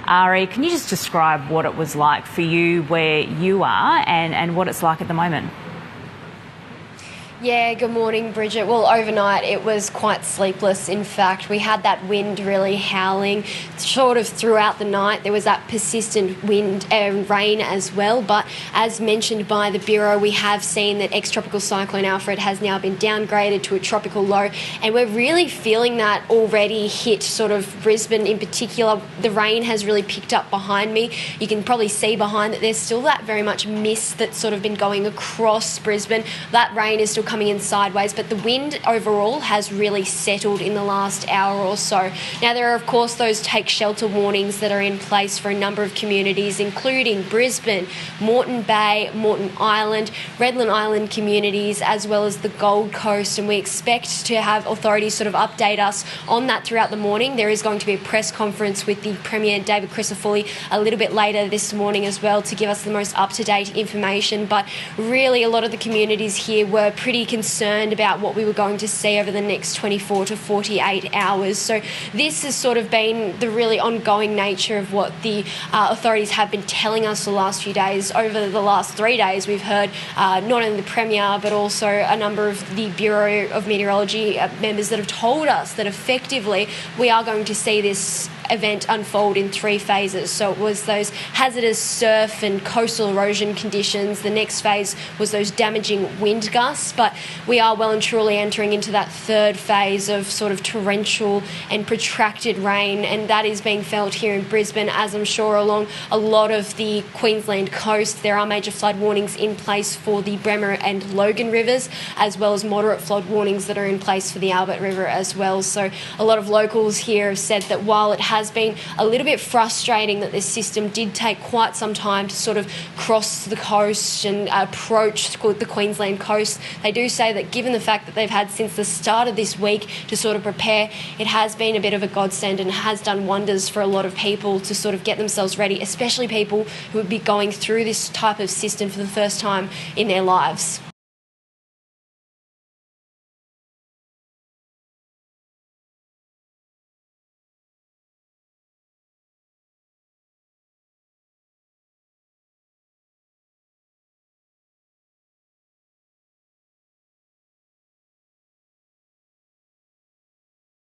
Ari, can you just describe what it was like for you where you are and what it's like at the moment? Yeah, good morning, Bridget. Well, overnight it was quite sleepless. In fact, we had that wind really howling sort of throughout the night. There was that persistent wind and rain as well. But as mentioned by the Bureau, we have seen that ex-tropical Cyclone Alfred has now been downgraded to a tropical low. And we're really feeling that already hit sort of Brisbane in particular. The rain has really picked up behind me. You can probably see behind that there's still that very much mist that's sort of been going across Brisbane. That rain is still coming in sideways, but the wind overall has really settled in the last hour or so. Now, there are, of course, those take shelter warnings that are in place for a number of communities, including Brisbane, Moreton Bay, Moreton Island, Redland Island communities, as well as the Gold Coast, and we expect to have authorities sort of update us on that throughout the morning. There is going to be a press conference with the Premier, David Crisafulli, a little bit later this morning as well to give us the most up-to-date information, but really a lot of the communities here were pretty concerned about what we were going to see over the next 24 to 48 hours. So this has sort of been the really ongoing nature of what the authorities have been telling us the last few days. Over the last 3 days, we've heard not only the Premier, but also a number of the Bureau of Meteorology members that have told us that effectively we are going to see this event unfold in 3 phases. So it was those hazardous surf and coastal erosion conditions. The next phase was those damaging wind gusts, but we are well and truly entering into that 3rd phase of sort of torrential and protracted rain, and that is being felt here in Brisbane, as I'm sure along a lot of the Queensland coast. There are major flood warnings in place for the Bremer and Logan rivers, as well as moderate flood warnings that are in place for the Albert River as well. So a lot of locals here have said that while it has been a little bit frustrating that this system did take quite some time to sort of cross the coast and approach the Queensland coast, they do say that given the fact that they've had since the start of this week to sort of prepare, it has been a bit of a godsend and has done wonders for a lot of people to sort of get themselves ready, especially people who would be going through this type of system for the first time in their lives.